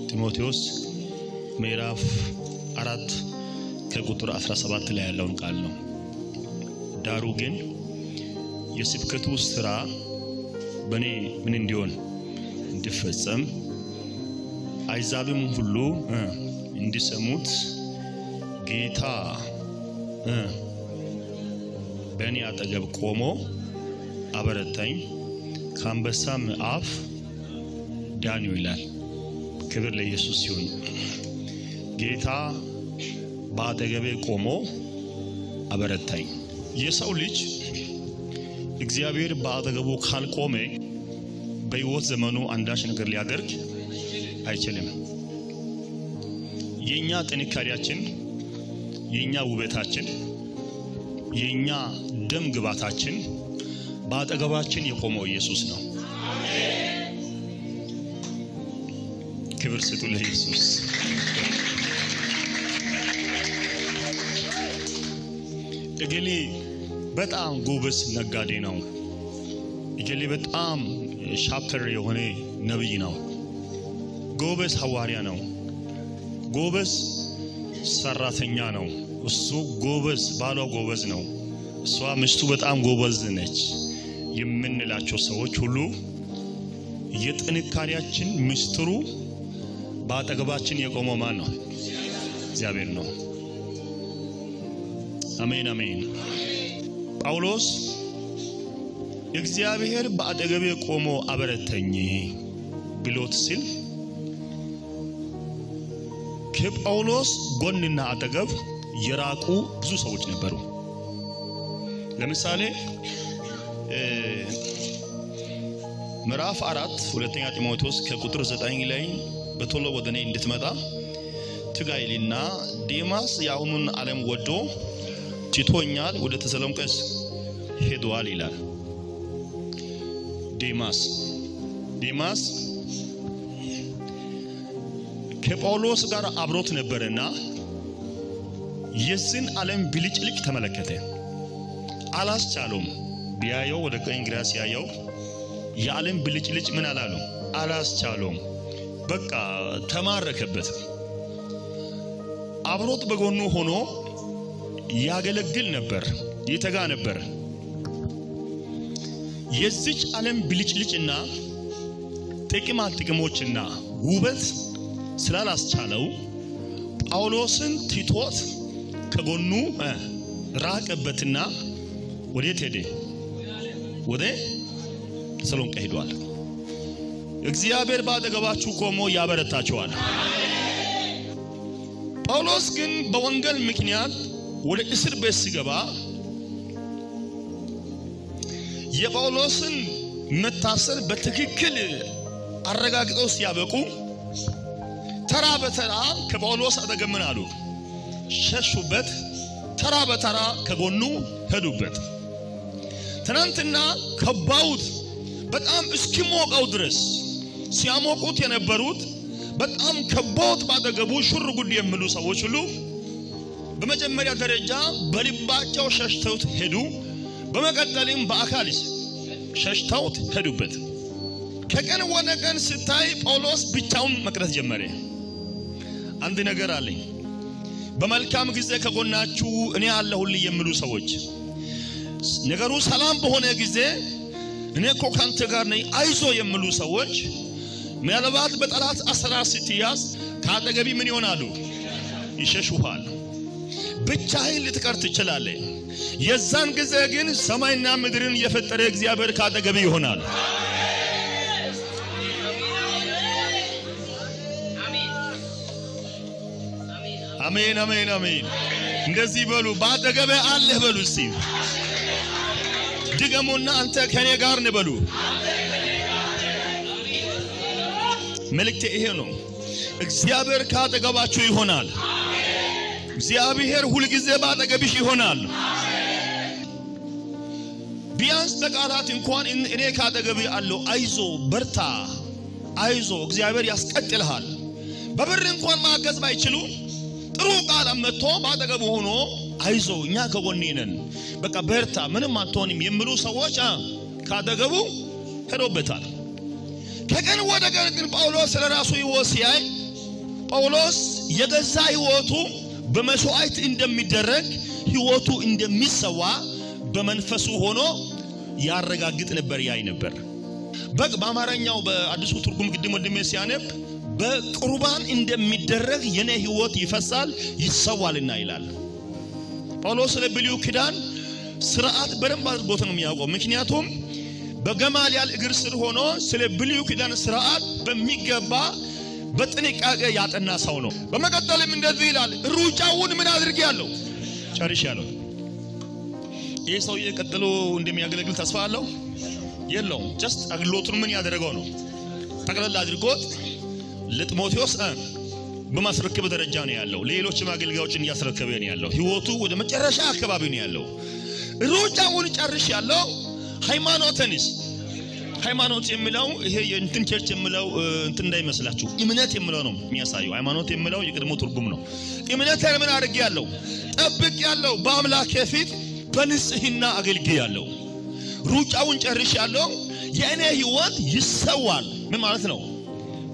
ጢሞቴዎስ ምዕራፍ 4 ከቁጥር 17 ላይ ያለውን ቃል ነው። ዳሩ ግን የስብከቱ ሥራ በኔ ምን እንዲሆን እንዲፈጸም አይዛብም ሁሉ እንዲሰሙት ጌታ በእኔ አጠገብ ቆሞ አበረታኝ ከአንበሳም አፍ ዳንዩ ይላል። ክብር ለኢየሱስ ይሁን። ጌታ በአጠገቤ ቆሞ አበረታኝ። የሰው ልጅ እግዚአብሔር በአጠገቡ ካልቆመ በሕይወት ዘመኑ አንዳች ነገር ሊያደርግ አይችልም። የኛ ጥንካሬያችን፣ የኛ ውበታችን፣ የኛ ደም ግባታችን በአጠገባችን የቆመው ኢየሱስ ነው። ክብር ስጡ ለኢየሱስ። እገሌ በጣም ጎበዝ ነጋዴ ነው፣ እገሌ በጣም ሻፕተር የሆነ ነብይ ነው፣ ጎበዝ ሐዋርያ ነው፣ ጎበዝ ሰራተኛ ነው፣ እሱ ጎበዝ ባሏ ጎበዝ ነው፣ እሷ ሚስቱ በጣም ጎበዝ ነች የምንላቸው ሰዎች ሁሉ የጥንካሬያችን ምስጢሩ በአጠገባችን የቆመው ማን ነው? እግዚአብሔር ነው። አሜን አሜን። ጳውሎስ እግዚአብሔር በአጠገቤ ቆሞ አበረተኝ ብሎት ሲል ከጳውሎስ ጎንና አጠገብ የራቁ ብዙ ሰዎች ነበሩ። ለምሳሌ ምዕራፍ 4 ሁለተኛ ጢሞቴዎስ ከቁጥር 9 ላይ በቶሎ ወደኔ እንድትመጣ ትጋይልና ዴማስ ያውኑን ዓለም ወዶ ቲቶኛል ወደ ተሰሎንቄስ ሄዷል ይላል። ዴማስ ከጳውሎስ ጋር አብሮት ነበርና የዚህን ዓለም ብልጭልጭ ተመለከተ። አላስቻለውም። ቢያየው ወደ ቀኝ ግራ ሲያየው የዓለም ብልጭልጭ ምን አላለው? አላስቻለውም። በቃ ተማረከበት። አብሮት በጎኑ ሆኖ ያገለግል ነበር፣ ይተጋ ነበር። የዚች ዓለም ብልጭልጭና ጥቅሞችና ውበት ስላላስቻለው ጳውሎስን ቲቶት ከጎኑ ራቀበትና ወዴት ሄደ? ወደ ተሰሎንቄ ሄዷል። እግዚአብሔር በአጠገባችሁ ቆሞ ያበረታችኋል። ጳውሎስ ግን በወንጌል ምክንያት ወደ እስር ቤት ሲገባ የጳውሎስን መታሰር በትክክል አረጋግጠው ሲያበቁ ተራ በተራ ከጳውሎስ አጠገብ ምን አሉ? ሸሹበት። ተራ በተራ ከጎኑ ሄዱበት። ትናንትና ከባውት በጣም እስኪሞቀው ድረስ ሲያሞቁት የነበሩት በጣም ከባውት ባጠገቡ ሹር ጉድ የሚሉ ሰዎች ሁሉ በመጀመሪያ ደረጃ በልባቸው ሸሽተውት ሄዱ። በመቀጠልም በአካልስ ሸሽተውት ሄዱበት። ከቀን ወደ ቀን ስታይ ጳውሎስ ብቻውን መቅረት ጀመረ። አንድ ነገር አለኝ። በመልካም ጊዜ ከጎናችሁ እኔ አለሁልኝ የሚሉ ሰዎች፣ ነገሩ ሰላም በሆነ ጊዜ እኔ እኮ ካንተ ጋር ነኝ አይዞ የሚሉ ሰዎች ምናልባት በጠላት አሰራር ስትያዝ ካጠገቢ ምን ይሆናሉ? ይሸሹሃል። ብቻህን ልትቀር ትችላለህ። የዛን ጊዜ ግን ሰማይና ምድርን የፈጠረ እግዚአብሔር ካጠገቢ ይሆናል። አሜን አሜን አሜን። እንደዚህ በሉ፣ ባጠገቤ አለህ በሉ። እስቲ ድገሙና አንተ ከኔ ጋር ነህ በሉ። መልእክቴ ይሄ ነው። እግዚአብሔር ካጠገባችሁ ይሆናል። እግዚአብሔር ሁሉ ጊዜ ባጠገብሽ ይሆናል። ቢያንስ በቃላት እንኳን እኔ ካጠገብ አለው አይዞ በርታ አይዞ እግዚአብሔር ያስቀጥልሃል። በብር እንኳን ማገዝ ባይችሉ ጥሩ ቃል መጥቶ ባጠገቡ ሆኖ አይዞ እኛ ከጎኔ ነን በቃ በርታ ምንም አትሆንም የሚሉ ሰዎች ካጠገቡ ሄዶበታል። ከቀን ወደ ቀን ግን ጳውሎስ ስለራሱ ይወሲያይ ጳውሎስ የገዛ ሕይወቱ በመስዋዕት እንደሚደረግ ሕይወቱ እንደሚሰዋ በመንፈሱ ሆኖ ያረጋግጥ ነበር ያይ ነበር። በአማርኛው በአዲሱ ትርጉም ግድም ወንድሜ ሲያነብ በቁርባን እንደሚደረግ የኔ ሕይወት ይፈሳል ይሰዋልና ይላል። ጳውሎስ ለብሉይ ኪዳን ሥርዓት በደንብ አድርጎት ነው የሚያውቀው። ምክንያቱም በገማልያል እግር ስር ሆኖ ስለ ብሉይ ኪዳን ሥርዓት በሚገባ በጥንቃቄ ያጠና ሰው ነው። በመቀጠልም እንደዚህ ይላል፣ ሩጫውን ምን አድርጌያለሁ? ጨርሻለሁ። ይህ ሰው ቀጥሎ እንደሚያገለግል ተስፋ አለው የለውም? ጀስት አገልግሎቱን ምን ያደረገው ነው? ጠቅላላ አድርጎት ለጢሞቴዎስ በማስረከብ ደረጃ ነው ያለው። ሌሎችም አገልጋዮችን እያስረከበ ነው ያለው። ሕይወቱ ወደ መጨረሻ አካባቢ ነው ያለው። ሩጫውን ጨርሻለሁ። ሃይማኖትንስ ሃይማኖት የሚለው ይሄ የእንትን ቸርች የሚለው እንትን እንዳይመስላችሁ እምነት የሚለው ነው የሚያሳየው። ሃይማኖት የሚለው የቀድሞ ትርጉም ነው። እምነት ምን አድርጌያለሁ? ጠብቄያለሁ። በአምላኬ ፊት በንጽህና አገልግያለሁ። ሩጫውን ጨርሻለሁ። የእኔ ሕይወት ይሰዋል። ምን ማለት ነው?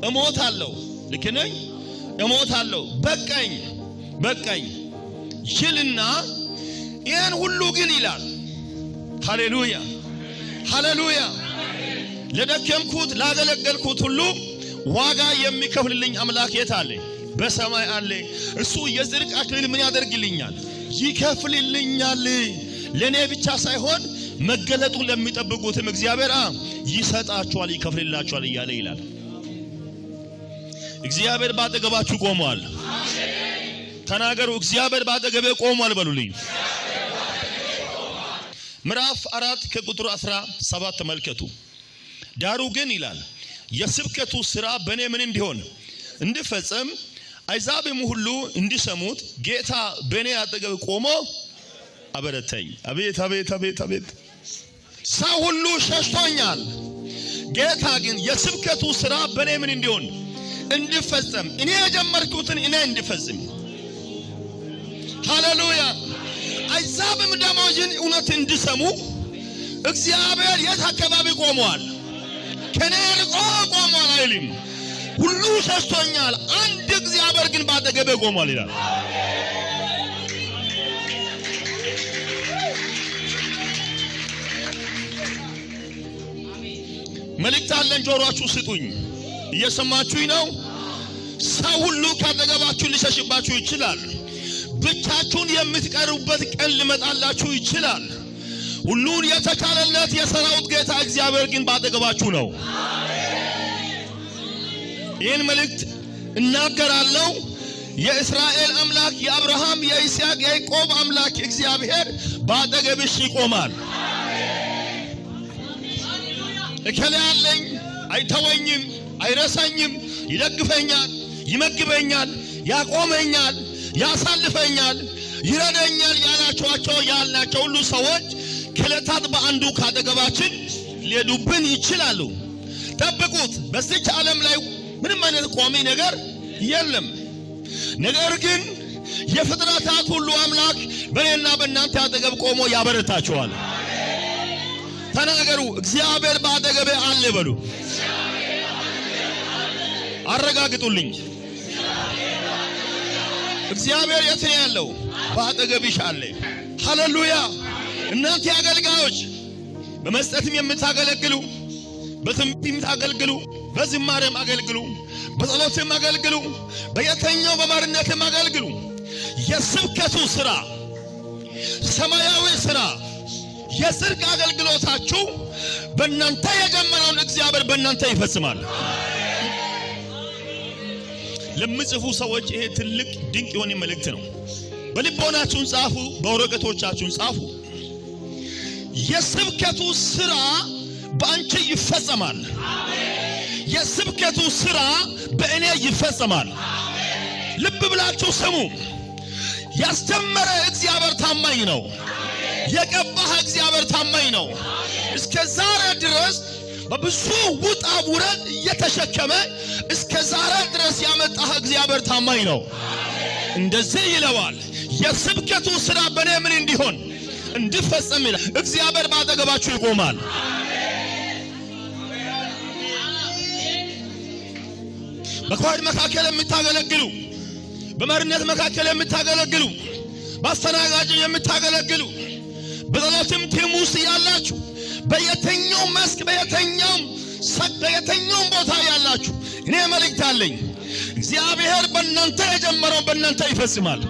እሞታለሁ። ልክ ነኝ? እሞታለሁ። በቃኝ ይልና ይህን ሁሉ ግን ይላል። ሃሌሉያ ሃሌሉያ። ለደከምኩት ላገለገልኩት ሁሉ ዋጋ የሚከፍልልኝ አምላክ የት አለ? በሰማይ አለ። እሱ የጽድቅ አክሊል ምን ያደርግልኛል? ይከፍልልኛል። ለኔ ብቻ ሳይሆን መገለጡን ለሚጠብቁትም እግዚአብሔር ይሰጣቸዋል፣ ይከፍልላቸዋል እያለ ይላል። እግዚአብሔር ባጠገባችሁ ቆሟል። ተናገሩ፣ እግዚአብሔር ባጠገቤ ቆሟል በሉልኝ። ምዕራፍ 4 ከቁጥር 17 ተመልከቱ። ዳሩ ግን ይላል የስብከቱ ሥራ በእኔ ምን እንዲሆን እንዲፈጸም አሕዛብም ሁሉ እንዲሰሙት ጌታ በእኔ አጠገብ ቆሞ አበረታኝ። አቤት አቤት አቤት አቤት! ሰው ሁሉ ሸሽቶኛል። ጌታ ግን የስብከቱ ሥራ በእኔ ምን እንዲሆን እንዲፈጸም፣ እኔ የጀመርኩትን እኔ እንዲፈጽም። ሃሌሉያ! አሕዛብም ደግሞ ይህን እውነት እንዲሰሙ እግዚአብሔር የት አካባቢ ቆሟል? ከኔ ርቆ ቆሟል አይልም። ሁሉ ሸሽቶኛል፣ አንድ እግዚአብሔር ግን ባጠገቤ ቆሟል ይላል። መልእክት አለን፣ ጆሮአችሁ ስጡኝ። እየሰማችሁኝ ነው? ሰው ሁሉ ካጠገባችሁ ሊሸሽባችሁ ይችላል። ብቻችሁን የምትቀሩበት ቀን ሊመጣላችሁ ይችላል። ሁሉን የተቻለለት የሰራዊት ጌታ እግዚአብሔር ግን ባጠገባችሁ ነው። ይህን መልእክት እናገራለሁ። የእስራኤል አምላክ የአብርሃም የይስሐቅ የያዕቆብ አምላክ እግዚአብሔር ባጠገብሽ ይቆማል። እከሌ አለኝ፣ አይተወኝም፣ አይረሳኝም፣ ይደግፈኛል፣ ይመግበኛል፣ ያቆመኛል፣ ያሳልፈኛል፣ ይረዳኛል ያልናቸው ሁሉ ሰዎች ከዕለታት በአንዱ ካጠገባችን ሊሄዱብን ይችላሉ። ጠብቁት። በዚች ዓለም ላይ ምንም አይነት ቋሚ ነገር የለም። ነገር ግን የፍጥረታት ሁሉ አምላክ በእኔና በእናንተ አጠገብ ቆሞ ያበረታቸዋል። ተናገሩ፣ እግዚአብሔር ባጠገቤ አለ በሉ። አረጋግጡልኝ። እግዚአብሔር የት ነው ያለው? ባጠገብሽ አለ። ሃሌሉያ! እናንተ አገልጋዮች በመስጠትም የምታገለግሉ፣ በትንቢትም የምታገለግሉ፣ በዝማሬም አገልግሉ፣ በጸሎትም አገልግሉ፣ በየትኛው በባርነትም አገልግሉ። የስብከቱ ሥራ፣ ሰማያዊ ሥራ፣ የጽድቅ አገልግሎታችሁ በእናንተ የጀመረውን እግዚአብሔር በእናንተ ይፈጽማል። ለምጽፉ ሰዎች ይሄ ትልቅ ድንቅ የሆነ መልእክት ነው። በልቦናችሁን ጻፉ፣ በወረቀቶቻችሁን ጻፉ። የስብከቱ ሥራ በአንቺ ይፈጸማል። የስብከቱ ሥራ በእኔ ይፈጸማል። ልብ ብላችሁ ስሙ። ያስተመረ እግዚአብሔር ታማኝ ነው። የቀባህ እግዚአብሔር ታማኝ ነው። እስከ ዛሬ ድረስ በብዙ ውጣ ውረድ እየተሸከመ እስከ ዛሬ ድረስ ያመጣህ እግዚአብሔር ታማኝ ነው። እንደዚህ ይለዋል፣ የስብከቱ ሥራ በእኔ ምን እንዲሆን እንዲፈጸም ይላል። እግዚአብሔር ባጠገባችሁ ይቆማል። በኳድ መካከል የምታገለግሉ በመሪነት መካከል የምታገለግሉ ባስተናጋጅ የምታገለግሉ በጸሎትም ቲም ውስጥ ያላችሁ በየተኛው መስክ በየተኛው ቦታ ያላችሁ እኔ መልእክት አለኝ እግዚአብሔር በእናንተ የጀመረው በእናንተ ይፈጽማል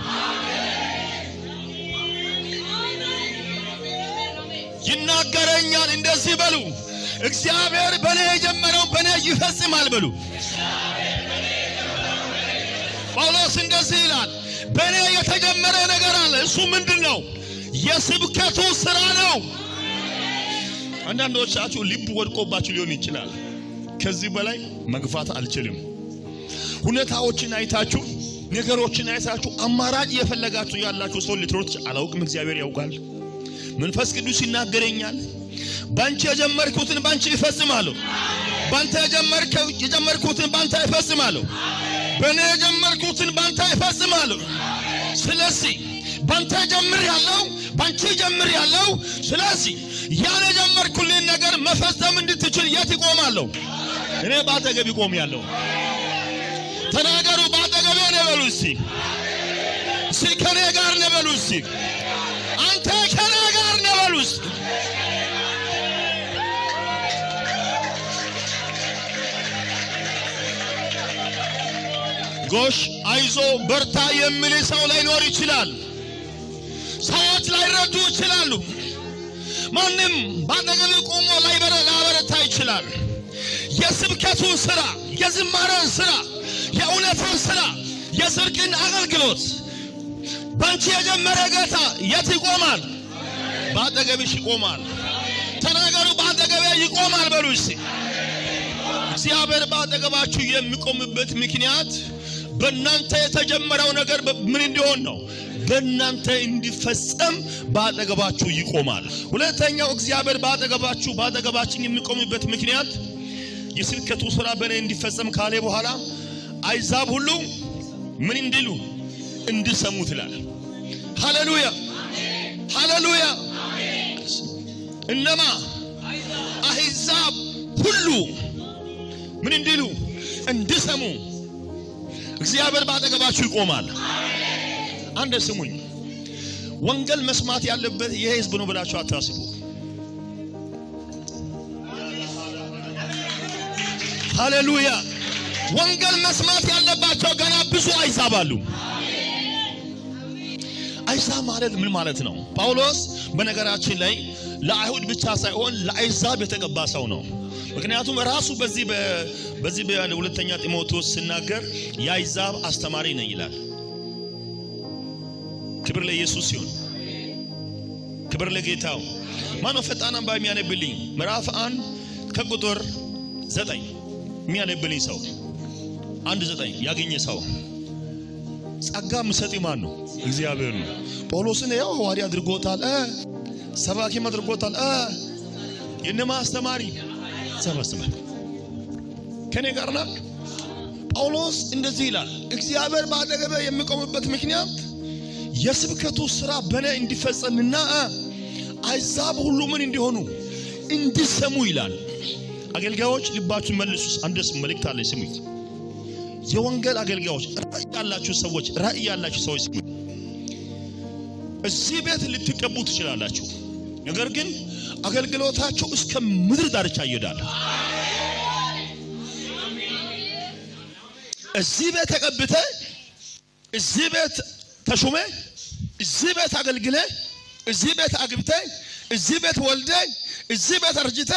ይናገረኛል እንደዚህ በሉ እግዚአብሔር በኔ የጀመረው በኔ ይፈጽማል በሉ ጳውሎስ እንደዚህ ይላል በኔ የተጀመረ ነገር አለ እሱ ምንድነው የስብከቱ ሥራ ነው አንዳንዶቻችሁ ልብ ወድቆባችሁ ሊሆን ይችላል ከዚህ በላይ መግፋት አልችልም ሁኔታዎችን አይታችሁ ነገሮችን አይታችሁ አማራጭ የፈለጋችሁ ያላችሁ ሰው ልትሮጥ አላውቅም እግዚአብሔር ያውቃል መንፈስ ቅዱስ ይናገረኛል ባንቺ የጀመርኩትን ባንቺ ይፈጽማለሁ ባንተ የጀመርኩትን ባንተ ይፈጽማለሁ በኔ የጀመርኩትን ባንተ ይፈጽማለሁ ስለዚህ ባንተ ጀምሬያለሁ ባንቺ ጀምሬያለሁ ስለዚህ ያን የጀመርኩልን ነገር መፈጸም እንድትችል የት ይቆማለሁ እኔ ባጠገብ ይቆማለሁ ተናገሩ ባጠገብ ነው በሉ እስቲ ከኔ ጋር ነው በሉ እስቲ አንተ ከኔ ጋር ነው በሉ እስቲ ጎሽ አይዞ በርታ የሚል ሰው ላይኖር ይችላል ሰዎች ላይረዱ ይችላሉ ማንም ባጠገብ ቆሞ ላይበረታ ይችላል የስብከቱን ሥራ የዝማሬን ሥራ የእውነትን ሥራ የጽድቅን አገልግሎት ባንቺ የጀመረ ጌታ የት ይቆማል ባጠገብሽ ይቆማል ተናገሩ ባጠገቤ ይቆማል በሉ እስቲ እግዚአብሔር ባጠገባችሁ የሚቆምበት ምክንያት በእናንተ የተጀመረው ነገር ምን እንዲሆን ነው በእናንተ እንዲፈጸም ባጠገባችሁ ይቆማል ሁለተኛው እግዚአብሔር ባጠገባችን የሚቆምበት ምክንያት የስብከቱ ሥራ በእኔ እንዲፈጸም ካለ በኋላ አይዛብ ሁሉ ምን እንዲሉ እንዲሰሙት ይላል ሃሌሉያ ሃሌሉያ እነማ አይዛብ ሁሉ ምን እንዲሉ እንዲሰሙ እግዚአብሔር ባጠገባችሁ ይቆማል አንድ ስሙኝ ወንጌል መስማት ያለበት የሕዝብ ነው ብላችሁ አታስቡ ሃሌሉያ ወንጌል መስማት ያለባቸው ገና ብዙ አይዛብ አሉ አይዛብ ማለት ምን ማለት ነው ጳውሎስ በነገራችን ላይ ለአይሁድ ብቻ ሳይሆን ለአይዛብ የተቀባ ሰው ነው ምክንያቱም ራሱ በዚህ በሁለተኛ ጢሞቴዎስ ሲናገር የአይዛብ አስተማሪ ነኝ ይላል ክብር ለኢየሱስ ይሁን ክብር ለጌታው ማን ፈጣን አንባ የሚያነብልኝ ምዕራፍ 1 ከቁጥር 9 የሚያነብልኝ ሰው 1:9 ያገኘ ሰው ጸጋ ምሰጥ ማን ነው እግዚአብሔር ነው ጳውሎስን ያው ሐዋርያ አድርጎታል ሰባኪ አድርጎታል የነማ አስተማሪ ሰባስበ ከኔ ጋር ነው ጳውሎስ እንደዚህ ይላል እግዚአብሔር ባጠገበ የሚቆምበት ምክንያት የስብከቱ ሥራ በእኔ እንዲፈጸምና አይዛብ ሁሉ ምን እንዲሆኑ እንዲሰሙ ይላል አገልጋዮች ልባችሁን መልሱ አንደስ መልእክት አለ ስሙ የወንጌል አገልጋዮች ራእይ ያላችሁ ሰዎች ስሙ እዚህ ቤት ልትቀቡ ትችላላችሁ ነገር ግን አገልግሎታችሁ እስከ ምድር ዳርቻ ይሄዳል እዚህ ቤት ተቀብተ እዚህ ቤት ተሾመ እዚህ ቤት አገልግለ እዚህ ቤት አግብተ እዚህ ቤት ወልደ እዚህ ቤት አርጅተ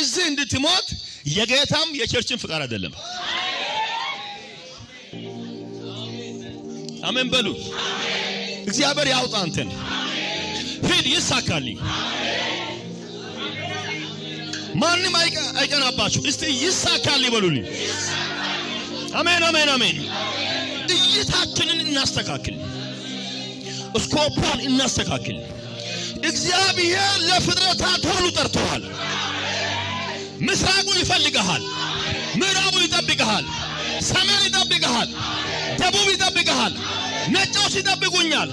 እዚህ እንድትሞት የጌታም የቸርችን ፍቃድ አይደለም አሜን በሉ እግዚአብሔር ያውጣ አንተን ሂድ ይሳካልኝ ማንም አይቀናባችሁ እስቲ ይሳካል ይበሉልኝ አሜን አሜን አሜን እይታችንን እናስተካክል እስኮፑን እናስተካክል እግዚአብሔር ለፍጥረታት ሁሉ ጠርቶሃል ምስራቁ ይፈልግሃል ምዕራቡ ይጠብቅሃል ሰሜን ይጠብቅሃል ደቡብ ይጠብቅሃል ነጮች ይጠብቁኛል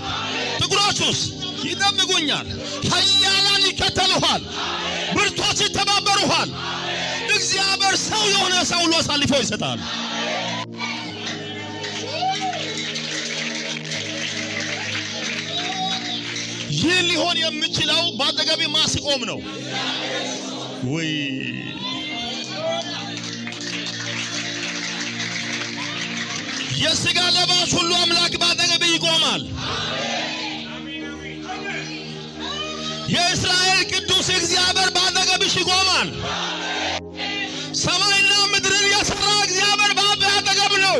ጥቁሮችስ ይጠብቁኛል ኃያላን ይከተሉሃል ብርቶች ይተባበሩሃል እግዚአብሔር ሰው የሆነ ሰው ሁሉ አሳልፎ ይሰጣል ይህ ሊሆን የሚችለው ባጠገቤ ማስቆም ነው ወይ? የሥጋ ለባሽ ሁሉ አምላክ ባጠገቤ ይቆማል። የእስራኤል ቅዱስ እግዚአብሔር ባጠገብሽ ይቆማል። ሰማይና ምድርን የሠራ እግዚአብሔር ባጠገብ ነው።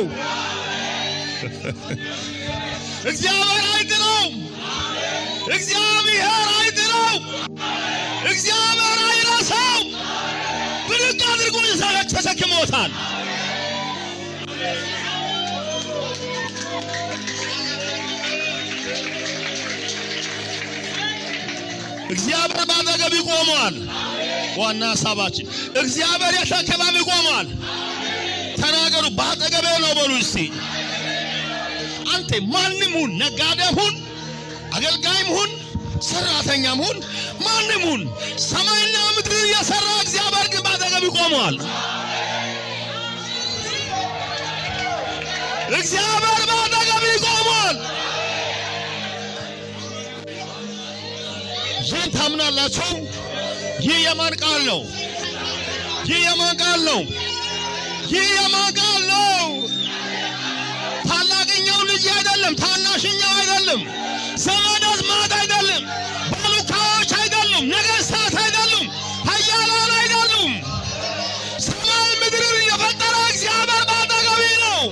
እግዚአብሔር አይጥለውም። እግዚአብሔር አይጥለውም። እግዚአብሔር አይረሳው። ብድግ አድርጎ ተሸክሞታል። እግዚአብሔር ባጠገብ ይቆማል። ዋና ሐሳባችን እግዚአብሔር የተሸከመም ይቆማል። ተናገሩ፣ ባጠገቤ ነው በሉ እስቲ። አንተ ማንም ሁን፣ ነጋዴም ሁን፣ አገልጋይም ሁን፣ ሰራተኛም ሁን፣ ማንም ሁን፣ ሰማይና ምድር የሠራ እግዚአብሔር ግን ባጠገብ ይቆማል። እግዚአብሔር ባጠገብ ይቆማል። ይህን ታምናላችሁ? ይህ የማን ቃል ነው? ይህ የማን ቃል ነው? ይህ የማን ቃል ነው? ታላቅኛው ልጅ አይደለም፣ ታናሽኛው አይደለም፣ ዘመድ አዝማድ አይደለም፣ ባሉካዎች አይደሉም፣ ነገሥታት አይደሉም፣ ኃያላን አይደሉም። ሰማይ ምድርን የፈጠረ እግዚአብሔር ባጠገቤ ነው።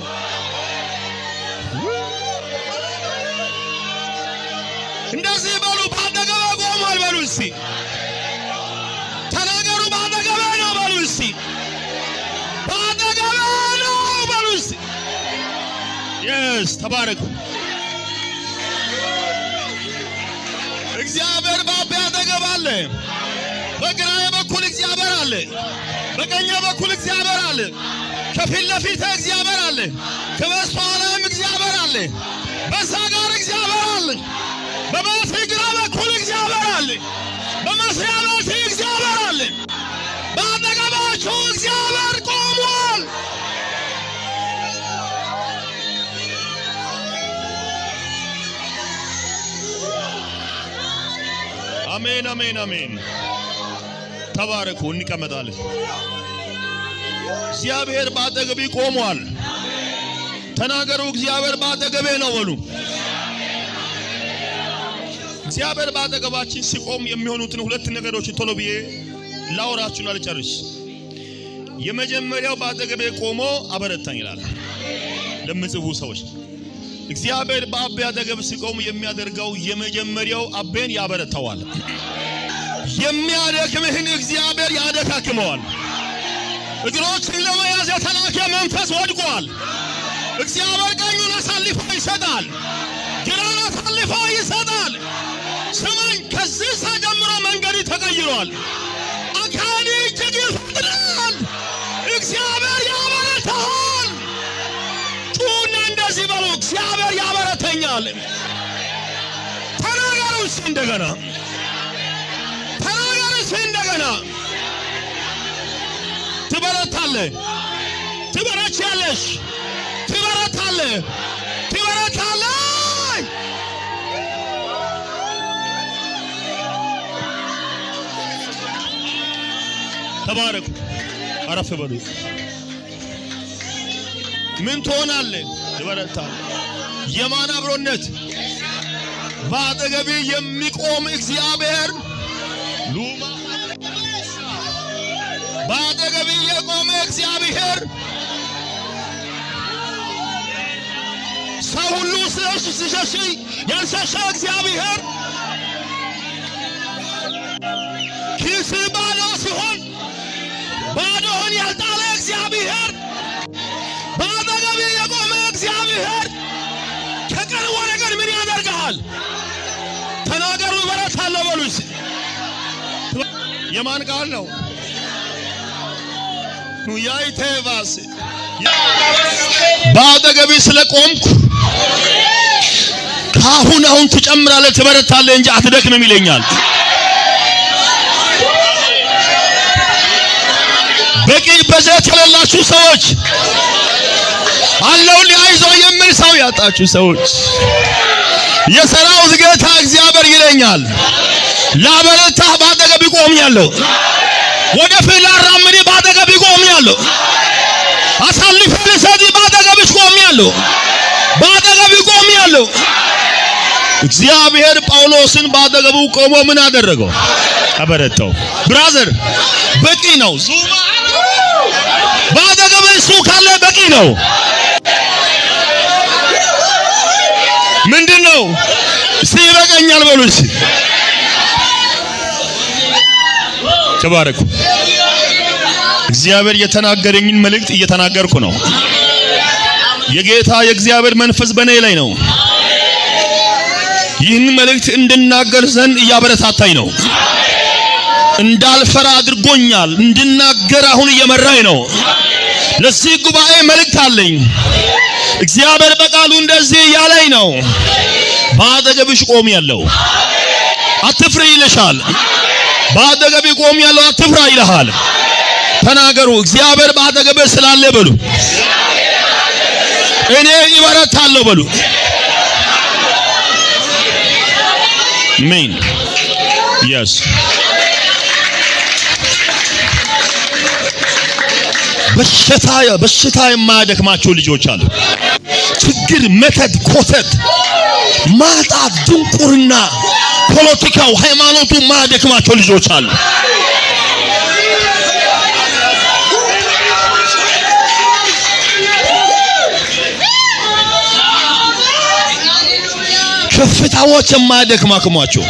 እንደዚህ በሉ፣ ባጠገቤ ቆሟል በሉ እስቲ። ተናገሩ፣ ባጠገቤ ነው በሉ እስቲ። ባጠገቤ ነው በሉ እስቲ። ተባረኩ። እግዚአብሔር በአቤ አጠገብ አለ። በግራዬ በኩል እግዚአብሔር አለ። በቀኜ በኩል እግዚአብሔር አለ። ከፊት ለፊት እግዚአብሔር አለ። ከበስተኋላም እግዚአብሔር አለ። በዛ ጋር እግዚአብሔር አለ። በቤቴ ግራ በኩል እግዚአብሔር አለ። በመስሪያ ቤቴ እግዚአብሔር አለ። በአጠገባችሁ እግዚአብሔር ቆሟል። አሜን አሜን አሜን። ተባረኩ። እንቀመጣለን። እግዚአብሔር ባጠገቤ ቆሟል። ተናገሩ፣ እግዚአብሔር ባጠገቤ ነው በሉ። እግዚአብሔር ባጠገባችን ሲቆም የሚሆኑትን ሁለት ነገሮች ቶሎ ብዬ ላውራችሁና ልጨርስ። የመጀመሪያው ባጠገቤ ቆሞ አበረታኝ ይላል ለምጽፉ ሰዎች። እግዚአብሔር በአቤ አጠገብ ሲቆም የሚያደርገው የመጀመሪያው አቤን ያበረታዋል። የሚያደክምህን እግዚአብሔር ያደካክመዋል። እግሮችን ለመያዝ የተላከ መንፈስ ወድቋል። እግዚአብሔር ቀኙን አሳልፎ ይሰጣል፣ ግራን አሳልፎ ይሰጣል። ስማኝ፣ ከዚህ ሰዓት ጀምሮ መንገድ ተቀይሯል። አካል እጅግ ይፈጥናል። እግዚአብሔር ያበረታል። ጩና እንደዚህ በሉ፣ እግዚአብሔር ያበረተኛል። ተናገሩ እስኪ እንደገና፣ ተናገሩ እስኪ እንደገና። ትበረታለህ፣ ትበረቻለሽ፣ ትበረታለህ፣ ትበረታለህ። ተባረኩ። አረፍ በሉ። ምን ትሆናለህ? ትበረታለህ። የማን አብሮነት? በአጠገቤ የሚቆም እግዚአብሔር ሉማ በአጠገቤ የቆመ እግዚአብሔር ሰው ሁሉ ሲሸሽ ያልሸሸ እግዚአብሔር ኪስ ባዶ ሲሆን ባዶህን ያልጣለ እግዚአብሔር በአጠገቤ የቆመ እግዚአብሔር ከቀን ወደ ቀን ምን ያደርግሃል? ተናገሩ፣ እበረታለሁ በሉ። የማን ቃል ነው? ያይቴባስ በአጠገቤ ስለቆምኩ አሁን ትጨምራለህ፣ ትበረታለህ እንጂ አትደክምም ይለኛል። በቂ በጀት የሌላችሁ ሰዎች፣ አለው ሊያይዞ የሚል ሰው ያጣችሁ ሰዎች፣ የሰራዊት ጌታ እግዚአብሔር ይለኛል፣ ላበረታህ ባጠገብ ቆሜያለሁ። ወደፊት ላራምድህ ባጠገብ ቆሜያለሁ። አሳልፌ ልሰጥህ ባጠገብሽ ቆሜያለሁ። ባጠገብ ቆሜያለሁ። እግዚአብሔር ጳውሎስን ባጠገቡ ቆሞ ምን አደረገው? አበረታው። ብራዘር በቂ ነው። ባጠገብ እሱ ካለ በቂ ነው። ምንድነው? ሲበቃኛል በሉስ። ተባረኩ። እግዚአብሔር የተናገረኝን መልእክት እየተናገርኩ ነው። የጌታ የእግዚአብሔር መንፈስ በእኔ ላይ ነው። ይህን መልእክት እንድናገር ዘንድ እያበረታታኝ ነው። እንዳልፈራ አድርጎኛል። እንድናገር አሁን እየመራኝ ነው። ለዚህ ጉባኤ መልእክት አለኝ። እግዚአብሔር በቃሉ እንደዚህ እያለኝ ነው። ባጠገብሽ ቆሜያለሁ፣ አትፍሪ ይልሻል። ባጠገብሽ ቆሜያለሁ፣ አትፍራ ይልሃል። ተናገሩ። እግዚአብሔር ባጠገብሽ ስላለ በሉ። እኔ ይበረታለሁ በሉ። አሜን። yes በሽታ የማያደክማቸው ልጆች አሉ። ችግር፣ መተት፣ ኮተት፣ ማጣት፣ ድንቁርና፣ ፖለቲካው፣ ሃይማኖቱ የማያደክማቸው ልጆች አሉ። ከፍታዎች የማያደክማቸው፣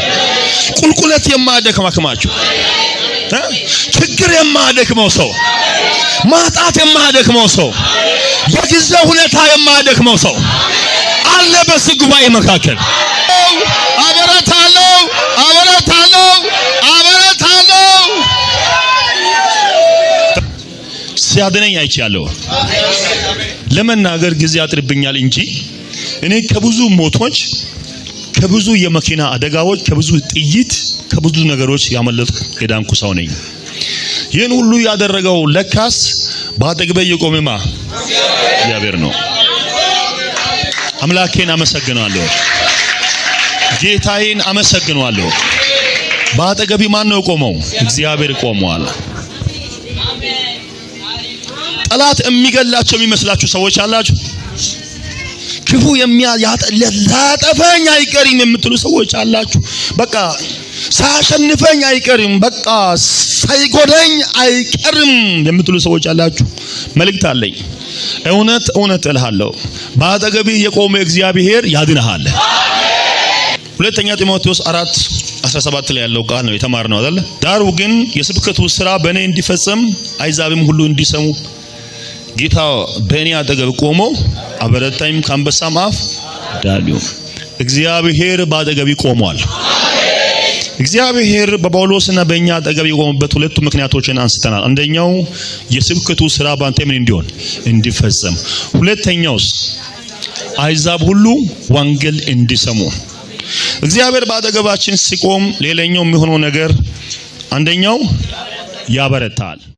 ቁልቁለት የማያደክማቸው፣ ችግር የማያደክመው ሰው፣ ማጣት የማያደክመው ሰው፣ የጊዜ ሁኔታ የማያደክመው ሰው አለ በዚህ ጉባኤ መካከል። አበረታለሁ፣ አበረታለሁ፣ አበረታለሁ። ሲያድነኝ አይቻለሁ። ለመናገር ጊዜ ያጥርብኛል እንጂ እኔ ከብዙ ሞቶች፣ ከብዙ የመኪና አደጋዎች፣ ከብዙ ጥይት፣ ከብዙ ነገሮች ያመለጥኩ የዳንኩ ሰው ነኝ። ይህን ሁሉ ያደረገው ለካስ ባጠገቤ የቆመማ እግዚአብሔር ነው። አምላኬን አመሰግናለሁ። ጌታዬን አመሰግናለሁ። ባጠገቤ ማን ነው ቆመው? እግዚአብሔር ቆመዋል። ጠላት የሚገላቸው የሚመስላችሁ ሰዎች አላችሁ። ክፉ ያጠፋኝ አይቀርም የምትሉ ሰዎች አላችሁ። በቃ ሳሸንፈኝ አይቀርም፣ በቃ ሳይጎዳኝ አይቀርም የምትሉ ሰዎች አላችሁ። መልእክት አለኝ። እውነት እውነት እልሃለሁ፣ ባጠገብህ የቆመ እግዚአብሔር ያድንሃል። ሁለተኛ ጢሞቴዎስ 4:17 ላይ ያለው ቃል ነው የተማርነው አይደል? ዳሩ ግን የስብከቱ ሥራ በእኔ እንዲፈጸም አሕዛብም ሁሉ እንዲሰሙ ጌታ በእኔ አጠገብ ቆሞ አበረታኝ፣ ከአንበሳም አፍ ዳነኝ። እግዚአብሔር ባጠገብ ቆሟል። እግዚአብሔር በጳውሎስና በእኛ አጠገብ የቆመበት ሁለቱ ምክንያቶችን አንስተናል። አንደኛው የስብከቱ ሥራ ባንተ ምን እንዲሆን እንዲፈጸም፣ ሁለተኛውስ አሕዛብ ሁሉ ወንጌል እንዲሰሙ። እግዚአብሔር ባጠገባችን ሲቆም ሌላኛው የሚሆነው ነገር አንደኛው ያበረታል።